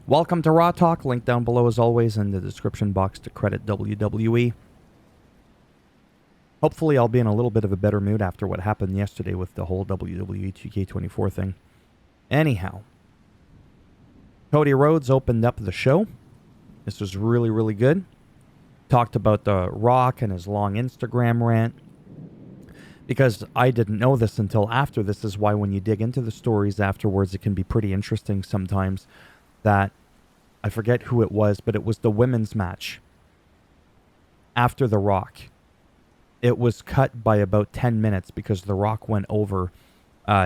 Welcome to Raw Talk. Link down below as always in the description box to credit WWE. Hopefully I'll be in a little bit of a better mood after what happened yesterday with the whole WWE 2K24 thing. Anyhow, Cody Rhodes opened up the show. This was really, really good. Talked about The Rock and his long Instagram rant. Because I didn't know this until after. This is why when you dig into the stories afterwards, it can be pretty interesting sometimes. That, I forget who it was, but it was the women's match after The Rock. It was cut by about 10 minutes because The Rock went over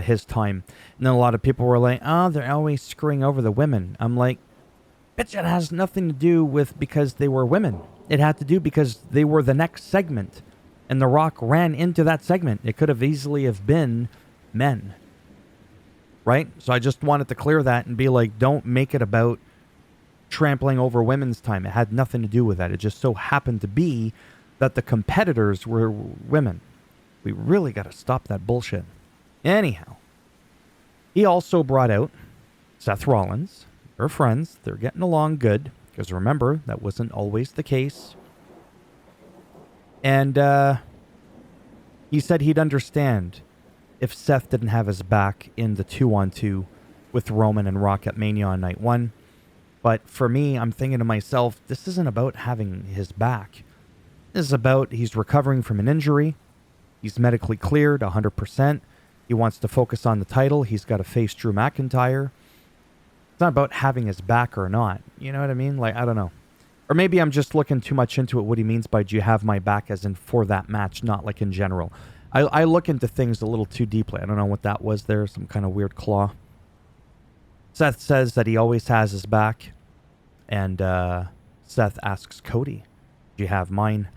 his time. And then a lot of people were like, oh, they're always screwing over the women. I'm like, bitch, it has nothing to do with because they were women. It had to do because they were the next segment. And The Rock ran into that segment. It could have easily have been men. Right? So I just wanted to clear that and be like, don't make it about trampling over women's time. It had nothing to do with that. It just so happened to be that the competitors were women. We really got to stop that bullshit. Anyhow, he also brought out Seth Rollins. They're friends. They're getting along good. Because remember, that wasn't always the case. And he said he'd understand if Seth didn't have his back in the 2-on-2 with Roman and Rock at Mania on night 1. But for me, I'm thinking to myself, this isn't about having his back. This is about he's recovering from an injury. He's medically cleared 100%. He wants to focus on the title. He's got to face Drew McIntyre. It's not about having his back or not. You know what I mean? Like, I don't know. Or maybe I'm just looking too much into it, what he means by do you have my back as in for that match, not like in general. I look into things a little too deeply. I don't know what that was there, some kind of weird claw. Seth says that he always has his back. And Seth asks Cody, do you have mine?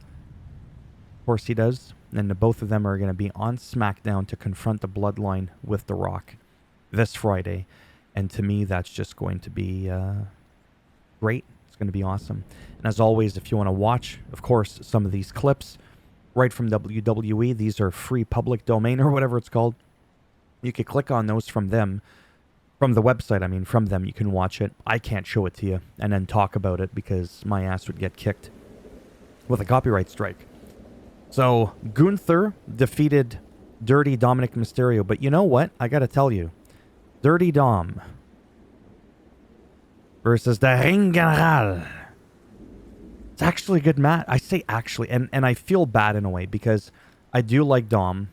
Of course he does. And the both of them are going to be on SmackDown to confront the Bloodline with The Rock this Friday. And to me, that's just going to be great. It's going to be awesome. And as always, if you want to watch, of course, some of these clips right from WWE, these are free public domain or whatever it's called. You could click on those from them, from the website. I mean, from them, you can watch it. I can't show it to you and then talk about it because my ass would get kicked with a copyright strike. So Gunther defeated Dirty Dominic Mysterio. But you know what? I got to tell you, Dirty Dom versus the Ring General. It's actually a good match. I say actually, and I feel bad in a way because I do like Dom.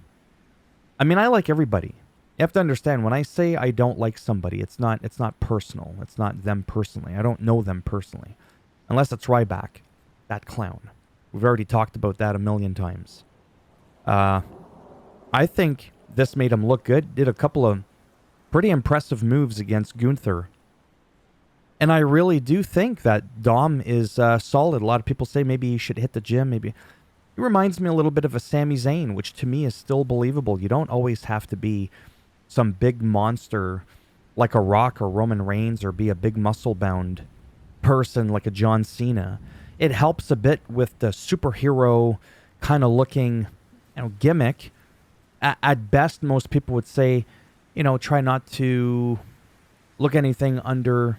I mean, I like everybody. You have to understand, when I say I don't like somebody, it's not personal. It's not them personally. I don't know them personally. Unless it's Ryback, that clown. We've already talked about that a million times. I think this made him look good. Did a couple of pretty impressive moves against Gunther. And I really do think that Dom is solid. A lot of people say maybe he should hit the gym. Maybe he reminds me a little bit of a Sami Zayn, which to me is still believable. You don't always have to be some big monster like a Rock or Roman Reigns or be a big muscle-bound person like a John Cena. It helps a bit with the superhero kind of looking, gimmick. At best, most people would say, try not to look anything under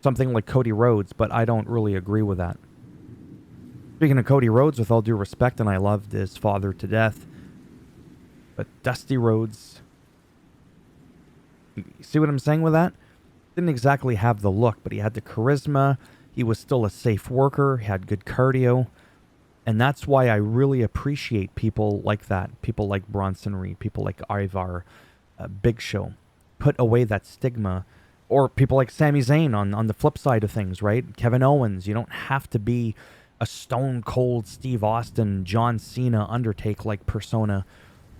something like Cody Rhodes, but I don't really agree with that. Speaking of Cody Rhodes, with all due respect, and I loved his father to death, but Dusty Rhodes, you see what I'm saying with that? Didn't exactly have the look, but he had the charisma. He was still a safe worker. He had good cardio. And that's why I really appreciate people like that. People like Bronson Reed, people like Ivar, Big Show. Put away that stigma. Or people like Sami Zayn on the flip side of things, right? Kevin Owens. You don't have to be a stone cold Steve Austin, John Cena, Undertake-like persona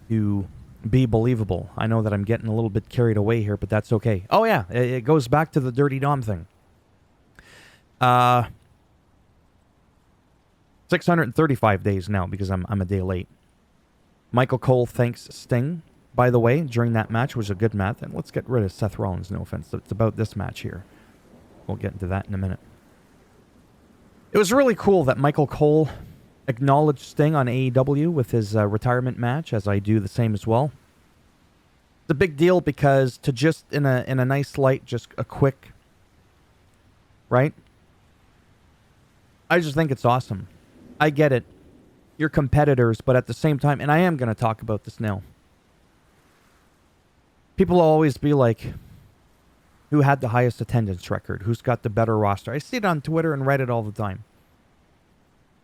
to be believable. I know that I'm getting a little bit carried away here, but that's okay. Oh yeah, it goes back to the Dirty Dom thing. 635 days now because I'm a day late. Michael Cole thanks Sting, by the way, during that match. Was a good match. And let's get rid of Seth Rollins, no offense. It's about this match here. We'll get into that in a minute. It was really cool that Michael Cole acknowledged Sting on AEW with his retirement match, as I do the same as well. It's a big deal because to just, in a nice light, just a quick right? I just think it's awesome. I get it. You're competitors, but at the same time, and I am going to talk about this now. People will always be like, who had the highest attendance record? Who's got the better roster? I see it on Twitter and Reddit all the time.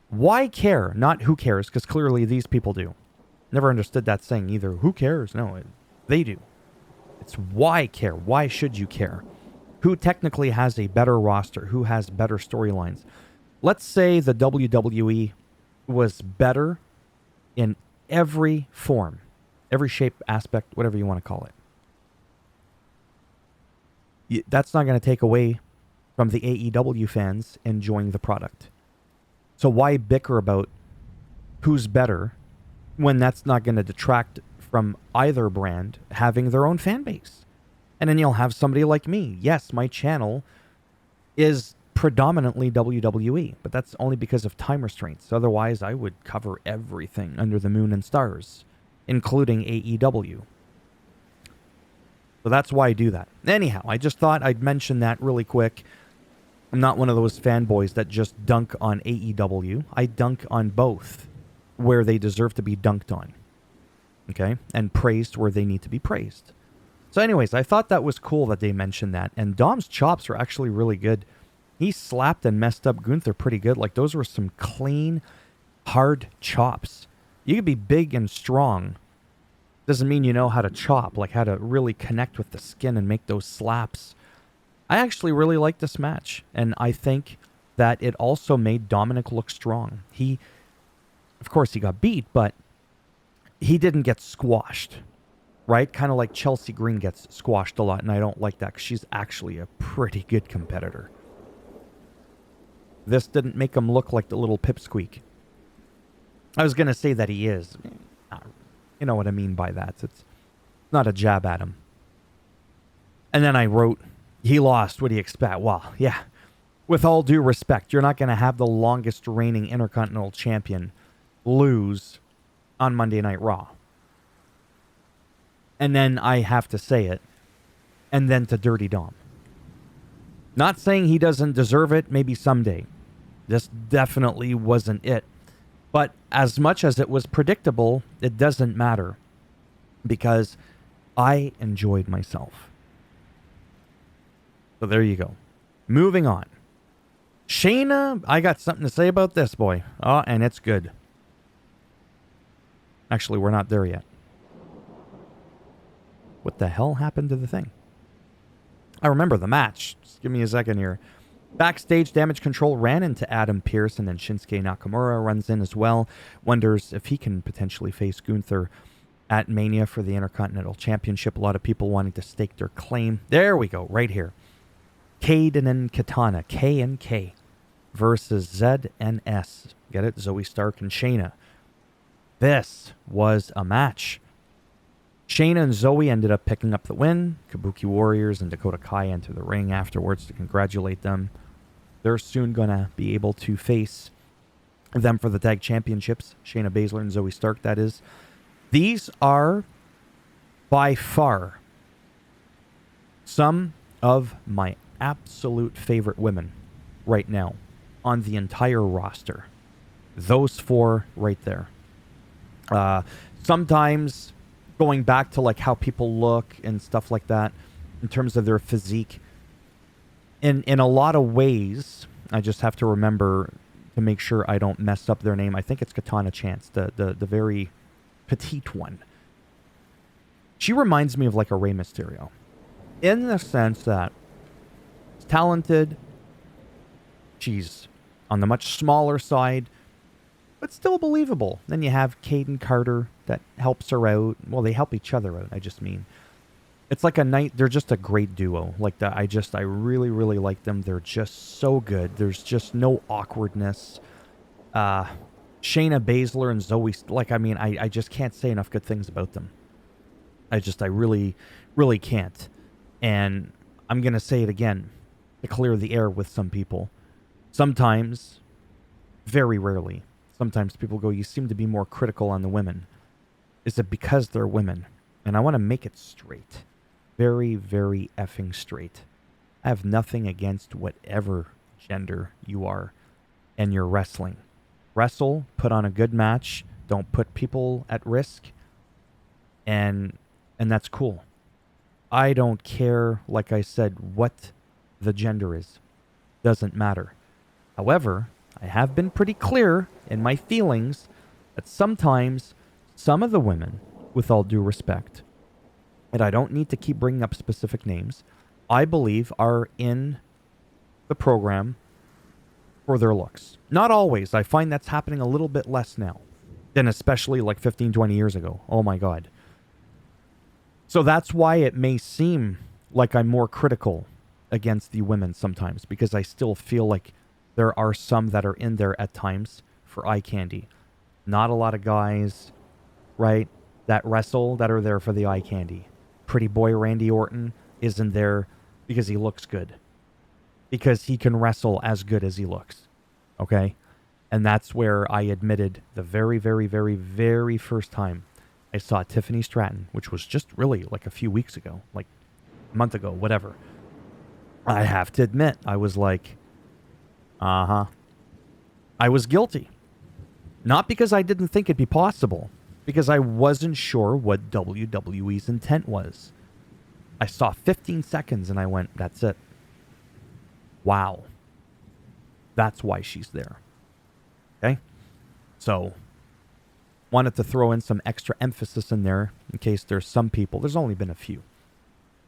Why care? Not who cares, because clearly these people do. Never understood that saying either. Who cares? No, they do. It's why care? Why should you care? Who technically has a better roster? Who has better storylines? Let's say the WWE was better in every form, every shape, aspect, whatever you want to call it. That's not going to take away from the AEW fans enjoying the product. So why bicker about who's better when that's not going to detract from either brand having their own fan base? And then you'll have somebody like me. Yes, my channel is predominantly WWE, but that's only because of time restraints. Otherwise, I would cover everything under the moon and stars, including AEW. So that's why I do that. Anyhow, I just thought I'd mention that really quick. I'm not one of those fanboys that just dunk on AEW. I dunk on both where they deserve to be dunked on. Okay? And praised where they need to be praised. So anyways, I thought that was cool that they mentioned that. And Dom's chops were actually really good. He slapped and messed up Gunther pretty good. Like, those were some clean, hard chops. You could be big and strong. Doesn't mean you know how to chop, like how to really connect with the skin and make those slaps. I actually really like this match. And I think that it also made Dominic look strong. Of course, he got beat, but he didn't get squashed. Right? Kind of like Chelsea Green gets squashed a lot, and I don't like that because she's actually a pretty good competitor. This didn't make him look like the little pipsqueak. I was going to say that he is. You know what I mean by that. It's not a jab at him. And then I wrote, he lost. What do you expect? Well, yeah. With all due respect, you're not going to have the longest reigning Intercontinental Champion lose on Monday Night Raw. And then I have to say it. And then to Dirty Dom. Not saying he doesn't deserve it, maybe someday. This definitely wasn't it. But as much as it was predictable, it doesn't matter. Because I enjoyed myself. So there you go. Moving on. Shayna, I got something to say about this, boy. Oh, and it's good. Actually, we're not there yet. What the hell happened to the thing? I remember the match. Just give me a second here. Backstage, Damage Control ran into Adam Pearce, and then Shinsuke Nakamura runs in as well. Wonders if he can potentially face Gunther at Mania for the Intercontinental Championship. A lot of people wanting to stake their claim. There we go, right here. Caden and Katana, K and K, versus Z and S. Get it? Zoe Stark and Shayna. This was a match. Shayna and Zoe ended up picking up the win. Kabuki Warriors and Dakota Kai enter the ring afterwards to congratulate them. They're soon going to be able to face them for the tag championships. Shayna Baszler and Zoe Stark, that is. These are by far some of my absolute favorite women right now on the entire roster. Those four right there. Sometimes going back to like how people look and stuff like that in terms of their physique. In a lot of ways, I just have to remember to make sure I don't mess up their name. I think it's Katana Chance, the very petite one. She reminds me of like a Rey Mysterio. In the sense that she's talented, she's on the much smaller side, but still believable. Then you have Caden Carter that helps her out. Well, they help each other out, I just mean. It's like a night, they're just a great duo. Like that, I really, really like them. They're just so good. There's just no awkwardness. Shayna Baszler and Zoe, like, I mean, I just can't say enough good things about them. I really, really can't. And I'm going to say it again to clear the air with some people. Sometimes, very rarely, sometimes people go, you seem to be more critical on the women. Is it because they're women? And I want to make it straight. Very, very effing straight. I have nothing against whatever gender you are and you're wrestling. Wrestle, put on a good match, don't put people at risk, and that's cool. I don't care, like I said, what the gender is. Doesn't matter. However, I have been pretty clear in my feelings that sometimes some of the women, with all due respect, and I don't need to keep bringing up specific names, I believe are in the program for their looks. Not always. I find that's happening a little bit less now than especially like 15, 20 years ago. Oh my God. So that's why it may seem like I'm more critical against the women sometimes, because I still feel like there are some that are in there at times for eye candy. Not a lot of guys, right, that wrestle that are there for the eye candy. Pretty boy Randy Orton isn't there because he looks good. Because he can wrestle as good as he looks. Okay? And that's where I admitted the very, very, very, very first time I saw Tiffany Stratton, which was just really like a few weeks ago, like a month ago, whatever. I have to admit, I was like, I was guilty. Not because I didn't think it'd be possible, because I wasn't sure what WWE's intent was. I saw 15 seconds and I went, that's it. Wow. That's why she's there. Okay? So, wanted to throw in some extra emphasis in there in case there's some people, there's only been a few,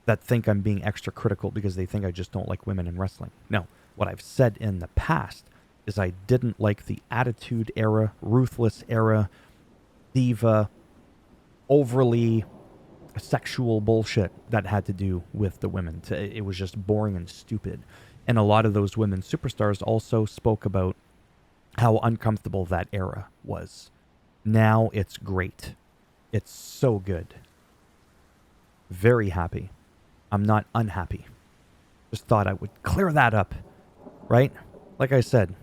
that think I'm being extra critical because they think I just don't like women in wrestling. No. What I've said in the past is I didn't like the Attitude Era, Ruthless Era, diva, overly sexual bullshit that had to do with the women. It was just boring and stupid. And a lot of those women superstars also spoke about how uncomfortable that era was. Now it's great. It's so good. Very happy. I'm not unhappy. Just thought I would clear that up. Right? Like I said,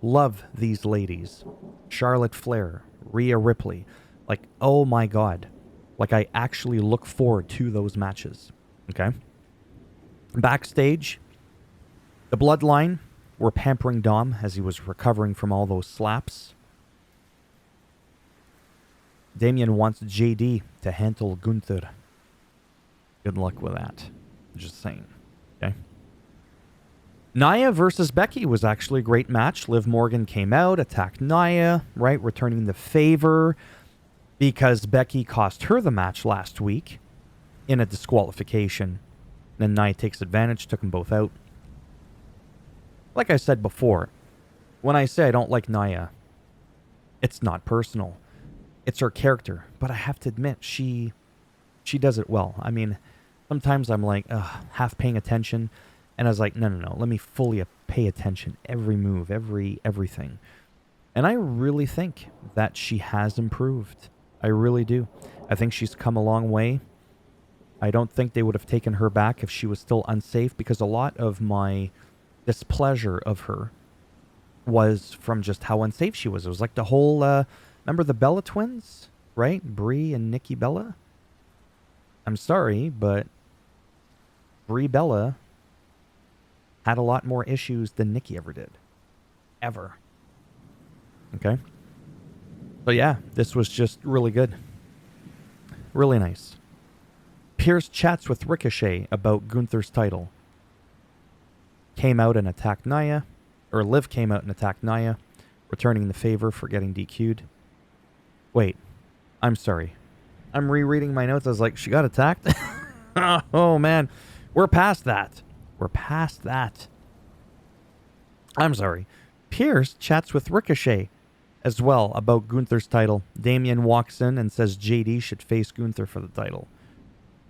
love these ladies. Charlotte Flair, Rhea Ripley. Like, oh my God. Like, I actually look forward to those matches. Okay? Backstage, the Bloodline were pampering Dom as he was recovering from all those slaps. Damien wants JD to handle Gunther. Good luck with that. Just saying. Okay? Nia versus Becky was actually a great match. Liv Morgan came out, attacked Nia, right? Returning the favor because Becky cost her the match last week in a disqualification. Then Nia takes advantage, took them both out. Like I said before, when I say I don't like Nia, it's not personal. It's her character. But I have to admit, she does it well. I mean, sometimes I'm like, half paying attention. And I was like, no. Let me fully pay attention. Every move, everything. And I really think that she has improved. I really do. I think she's come a long way. I don't think they would have taken her back if she was still unsafe, because a lot of my displeasure of her was from just how unsafe she was. It was like the whole, remember the Bella twins? Right? Brie and Nikki Bella? I'm sorry, but Brie Bella had a lot more issues than Nikki ever did. Ever. Okay? So yeah, this was just really good. Really nice. Pierce chats with Ricochet about Gunther's title. Came out and attacked Nia. Or Liv came out and attacked Nia, returning the favor for getting DQ'd. Wait. I'm sorry. I'm rereading my notes. I was like, she got attacked? Oh, man. We're past that. We're past that. I'm sorry. Pierce chats with Ricochet as well about Gunther's title. Damien walks in and says JD should face Gunther for the title.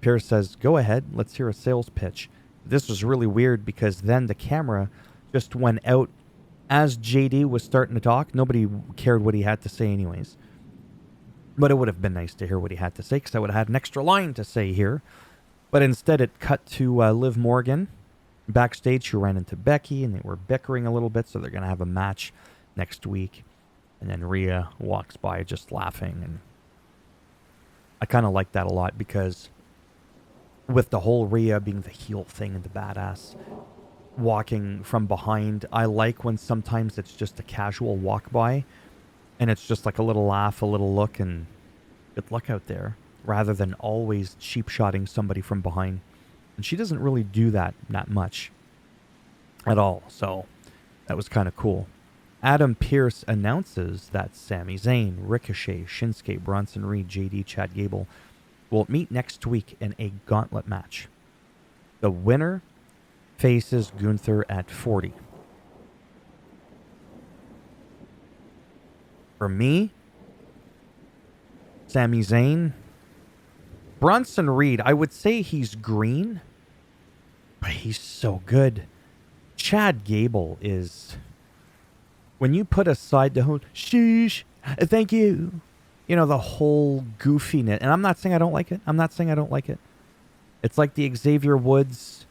Pierce says, go ahead, let's hear a sales pitch. This was really weird because then the camera just went out as JD was starting to talk. Nobody cared what he had to say anyways. But it would have been nice to hear what he had to say, because I would have had an extra line to say here. But instead it cut to Liv Morgan. Backstage, she ran into Becky, and they were bickering a little bit, so they're going to have a match next week. And then Rhea walks by just laughing, and I kind of like that a lot, because with the whole Rhea being the heel thing and the badass, walking from behind. I like when sometimes it's just a casual walk by and it's just like a little laugh, a little look, and good luck out there, rather than always cheap shotting somebody from behind. And she doesn't really do that much at all. So that was kind of cool. Adam Pearce announces that Sami Zayn, Ricochet, Shinsuke, Bronson Reed, JD, Chad Gable will meet next week in a gauntlet match. The winner faces Gunther at 40. For me, Sami Zayn, Bronson Reed, I would say he's green, but he's so good. Chad Gable is, when you put aside the whole sheesh, thank you, you know, the whole goofiness, and I'm not saying I don't like it. It's like the Xavier Woods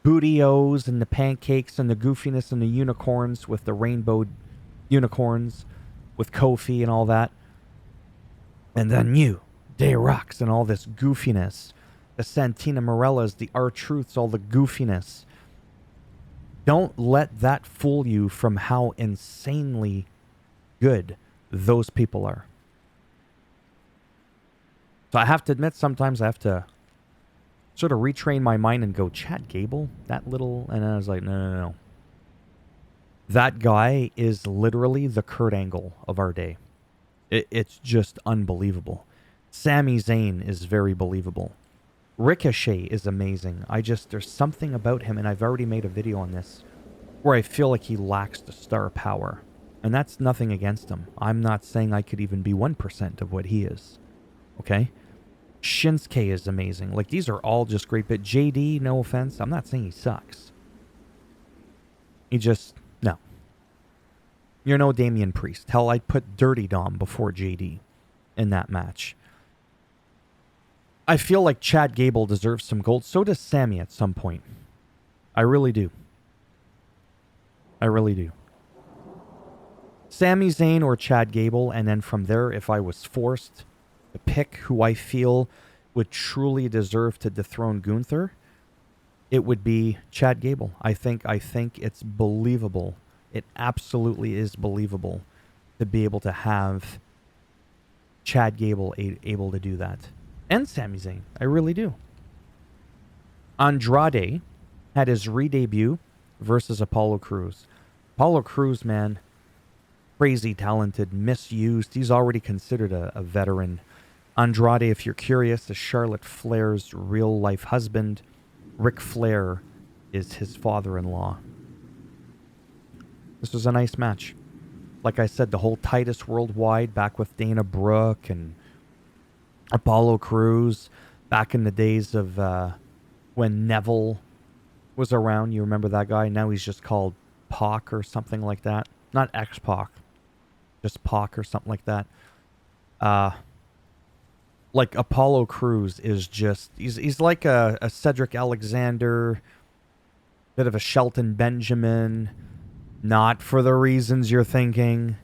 booty-os and the pancakes and the goofiness and the unicorns with the rainbow unicorns with Kofi and all that. And then you, Day Rocks, and all this goofiness. The Santina Morellas, the R-Truths, all the goofiness. Don't let that fool you from how insanely good those people are. So I have to admit, sometimes I have to sort of retrain my mind and go, Chad Gable? That little... And I was like, no. That guy is literally the Kurt Angle of our day. It's just unbelievable. Sami Zayn is very believable. Ricochet is amazing. There's something about him, and I've already made a video on this, where I feel like he lacks the star power. And that's nothing against him. I'm not saying I could even be 1% of what he is. Okay? Shinsuke is amazing. Like, these are all just great. But JD, no offense, I'm not saying he sucks. He just... No. You're no Damian Priest. Hell, I'd put Dirty Dom before JD in that match. I feel like Chad Gable deserves some gold. So does Sami at some point. I really do. Sami Zayn or Chad Gable, and then from there, if I was forced to pick who I feel would truly deserve to dethrone Gunther, it would be Chad Gable. I think it's believable. It absolutely is believable to be able to have Chad Gable able to do that. And Sami Zayn. I really do. Andrade had his re-debut versus Apollo Crews. Apollo Crews, man, crazy talented, misused. He's already considered a veteran. Andrade, if you're curious, is Charlotte Flair's real-life husband. Ric Flair is his father-in-law. This was a nice match. Like I said, the whole Titus Worldwide back with Dana Brooke and Apollo Crews back in the days of when Neville was around. You remember that guy? Now he's just called Pac or something like that. Not X-Pac. Just Pac or something like that. Like Apollo Crews is just... He's like a Cedric Alexander, bit of a Shelton Benjamin... Not for the reasons you're thinking.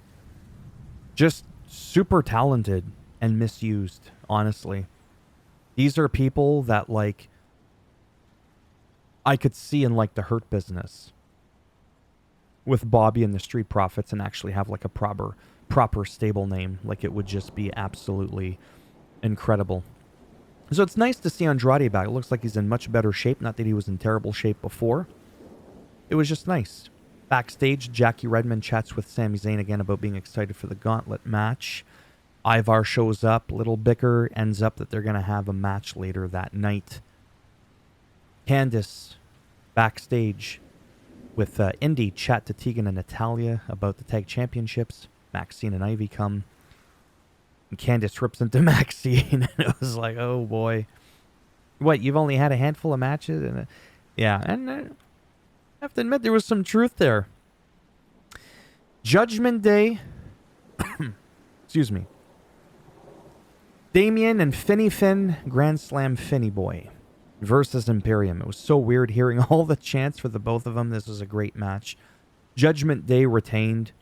Just super talented and misused, honestly. These are people that, like, I could see in, like, the Hurt Business with Bobby and the Street Profits and actually have, like, a proper stable name. Like, it would just be absolutely incredible. So it's nice to see Andrade back. It looks like he's in much better shape. Not that he was in terrible shape before. It was just nice. Backstage, Jackie Redmond chats with Sami Zayn again about being excited for the gauntlet match. Ivar shows up. Little bicker ends up that they're going to have a match later that night. Candice, backstage with Indy, chat to Tegan and Natalya about the tag championships. Maxine and Ivy come. And Candice rips into Maxine. And it was like, oh boy. What, you've only had a handful of matches? And yeah, and... I have to admit, there was some truth there. Judgment Day. Excuse me. Damien and Finny Finn, Grand Slam Finny Boy versus Imperium. It was so weird hearing all the chants for the both of them. This was a great match. Judgment Day retained.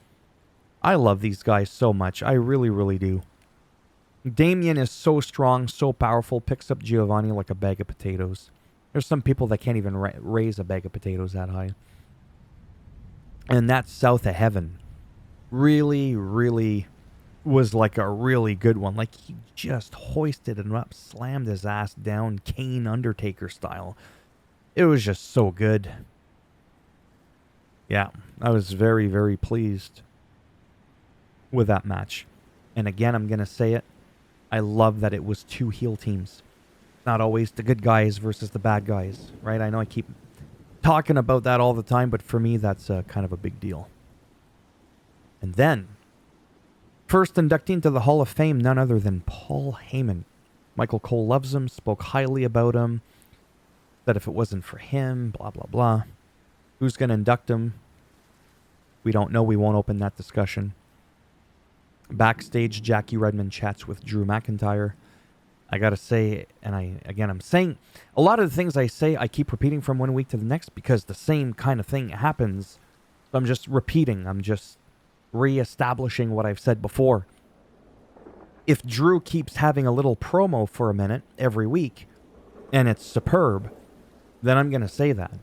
I love these guys so much. I really, really do. Damien is so strong, so powerful, picks up Giovanni like a bag of potatoes. There's some people that can't even raise a bag of potatoes that high. And that South of Heaven really, really was like a really good one. Like, he just hoisted him up, slammed his ass down, Kane Undertaker style. It was just so good. Yeah, I was very, very pleased with that match. And again, I'm going to say it. I love that it was two heel teams. Not always the good guys versus the bad guys, right? I know I keep talking about that all the time, but for me, that's kind of a big deal. And then, first inductee into the Hall of Fame, none other than Paul Heyman. Michael Cole loves him, spoke highly about him, that if it wasn't for him, blah, blah, blah. Who's going to induct him? We don't know. We won't open that discussion. Backstage, Jackie Redmond chats with Drew McIntyre. I got to say, and I'm saying, a lot of the things I say, I keep repeating from one week to the next because the same kind of thing happens. So I'm just repeating. I'm just reestablishing what I've said before. If Drew keeps having a little promo for a minute every week, and it's superb, then I'm going to say that.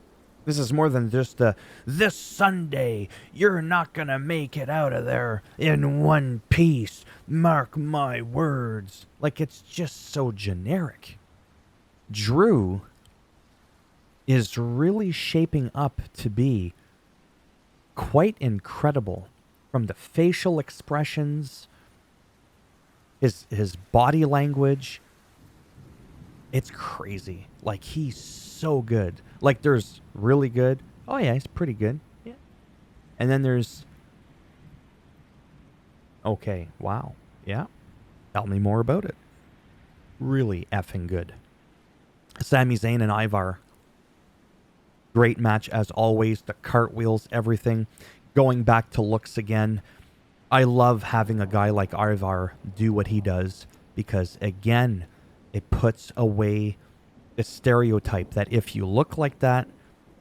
This is more than just this Sunday, you're not going to make it out of there in one piece. Mark my words. Like, it's just so generic. Drew is really shaping up to be quite incredible. From the facial expressions, his body language. It's crazy. Like, he's so good. Like, there's really good. Oh, yeah, he's pretty good. Yeah. And then there's... Okay, wow. Yeah. Tell me more about it. Really effing good. Sami Zayn and Ivar. Great match as always. The cartwheels, everything. Going back to looks again. I love having a guy like Ivar do what he does because, again, it puts away the stereotype that if you look like that,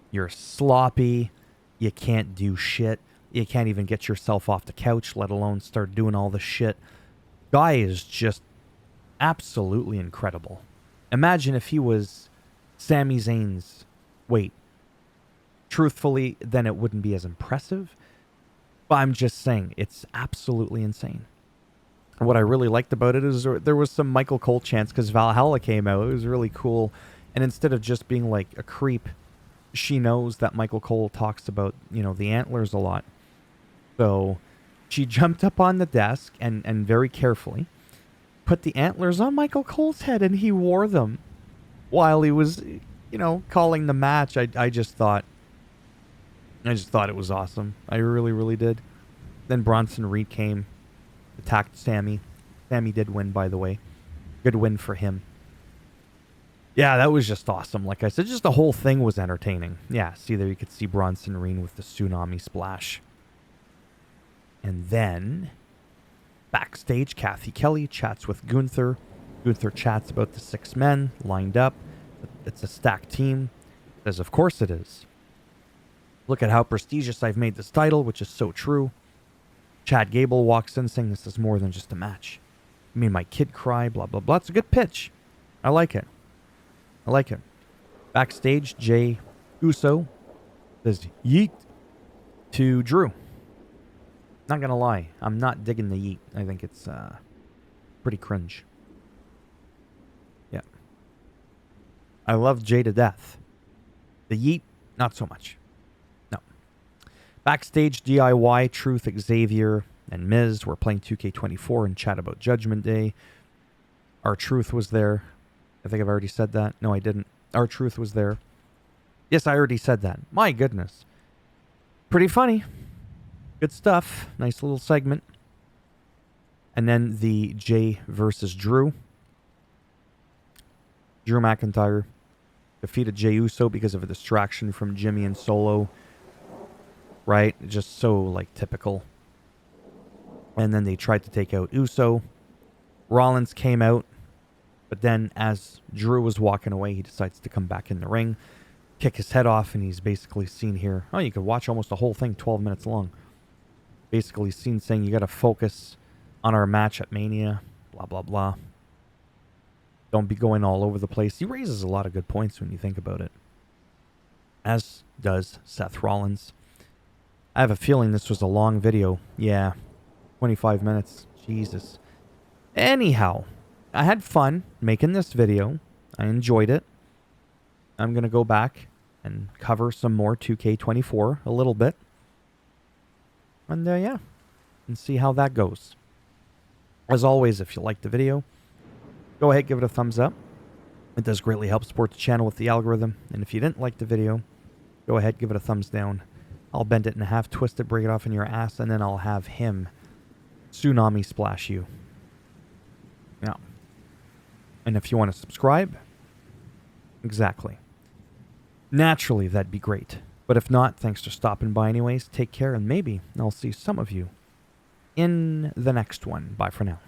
you're sloppy, you can't do shit, you can't even get yourself off the couch, let alone start doing all the shit. Guy is just absolutely incredible. Imagine if he was Sami Zayn's weight. Truthfully, then it wouldn't be as impressive. But I'm just saying, it's absolutely insane. What I really liked about it is there was some Michael Cole chants because Valhalla came out. It was really cool. And instead of just being like a creep, she knows that Michael Cole talks about, the antlers a lot. So she jumped up on the desk and very carefully put the antlers on Michael Cole's head, and he wore them while he was, calling the match. I just thought it was awesome. I really, really did. Then Bronson Reed came, attacked Sammy. Sammy did win, by the way. Good win for him. Yeah, that was just awesome. Like I said, just the whole thing was entertaining. Yeah, see there you could see Bronson Reed with the tsunami splash. And then, backstage, Kathy Kelly chats with Gunther. Gunther chats about the 6 men lined up. It's a stacked team. Says, of course it is. Look at how prestigious I've made this title, which is so true. Chad Gable walks in saying this is more than just a match. I mean, my kid cry, blah, blah, blah. It's a good pitch. I like it. Backstage, Jay Uso says yeet to Drew. Not going to lie. I'm not digging the yeet. I think it's pretty cringe. Yeah. I love Jay to death. The yeet, not so much. No. Backstage, DIY, Truth, Xavier, and Miz were playing 2K24 and chat about Judgment Day. R-Truth was there. I think I've already said that. No, I didn't. R-Truth was there. Yes, I already said that. My goodness. Pretty funny. Good stuff. Nice little segment. And then the Jay versus Drew. Drew McIntyre defeated Jey Uso because of a distraction from Jimmy and Solo. Right? Just so, typical. And then they tried to take out Uso. Rollins came out. But then as Drew was walking away, he decides to come back in the ring, kick his head off, and he's basically seen here. Oh, you could watch almost the whole thing, 12 minutes long. Basically seen saying, you got to focus on our match at Mania, blah, blah, blah. Don't be going all over the place. He raises a lot of good points when you think about it. As does Seth Rollins. I have a feeling this was a long video. Yeah, 25 minutes. Jesus. Anyhow, I had fun making this video. I enjoyed it. I'm going to go back and cover some more 2K24 a little bit. And yeah, and see how that goes. As always, if you liked the video, go ahead, give it a thumbs up. It does greatly help support the channel with the algorithm. And if you didn't like the video, go ahead, give it a thumbs down. I'll bend it in half, twist it, break it off in your ass, and then I'll have him tsunami splash you. Yeah. And if you want to subscribe, exactly. Naturally, that'd be great. But if not, thanks for stopping by anyways. Take care, and maybe I'll see some of you in the next one. Bye for now.